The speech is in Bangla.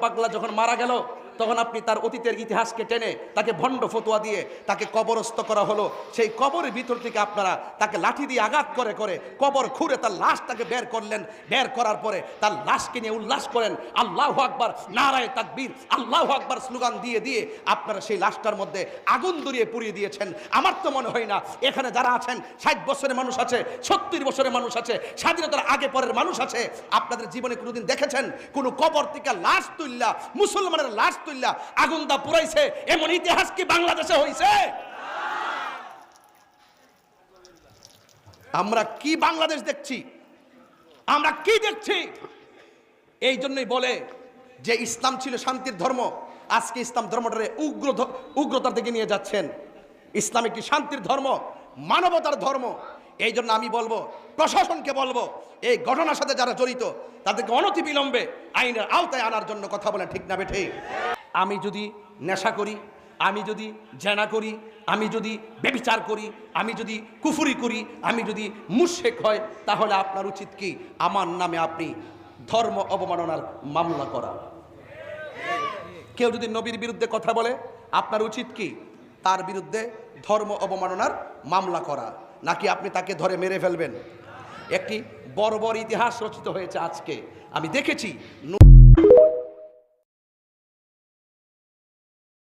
পাগলা যখন মারা গেল তখন আপনি তার অতীতের ইতিহাসকে টেনে তাকে ভণ্ড ফতোয়া দিয়ে তাকে কবরস্থ করা হলো। সেই কবরের ভিতর থেকে আপনারা তাকে লাঠি দিয়ে আঘাত করে করে কবর খুঁড়ে তার লাশটাকে বের করলেন। বের করার পরে তার লাশকে নিয়ে উল্লাস করেন, আল্লাহু আকবার, নারায়ে তাকবীর, আল্লাহু আকবার স্লোগান দিয়ে দিয়ে আপনারা সেই লাশটার মধ্যে আগুন ধরিয়ে পুড়িয়ে দিয়েছেন। আমার তো মনে হয় না এখানে যারা আছেন 60 বছরের মানুষ আছে, 70 বছরের মানুষ আছে, স্বাধীনতার আগে পরের মানুষ আছে, আপনাদের জীবনে কোনোদিন দেখেছেন কোন কবর থেকে লাশ তুললা, মুসলমানের লাশ তুললা আগুন দা পুরাইছে? এমন ইতিহাস কি বাংলাদেশে হইছে? আমরা কি বাংলাদেশ দেখছি? আমরা কি দেখছি? এই জন্যই বলে যে ইসলাম ছিল শান্তির ধর্ম, আজকে ইসলাম ধর্মটারে উগ্রতার দিকে নিয়ে যাচ্ছেন। ইসলাম একটি শান্তির ধর্ম, মানবতার ধর্ম। এই জন্য আমি বলবো, প্রশাসনকে বলবো, এই ঘটনার সাথে যারা জড়িত তাদেরকে অনতিবিলম্বে আইনের আওতায় আনার জন্য কথা বলেন, ঠিক না বেঠে? আমি যদি নেশা করি, আমি যদি জেনা করি, আমি যদি ব্যভিচার করি, আমি যদি কুফরি করি, আমি যদি মুশরিক হয়, তাহলে আপনার উচিত কি? আমার নামে আপনি ধর্ম অবমাননার মামলা করা। কেউ যদি নবীর বিরুদ্ধে কথা বলে আপনার উচিত কি? তার বিরুদ্ধে ধর্ম অবমাননার মামলা করা, নাকি আপনি তাকে ধরে মেরে ফেলবেন? একটি বর্বর ইতিহাস রচিত হয়েছে আজকে, আমি দেখেছি।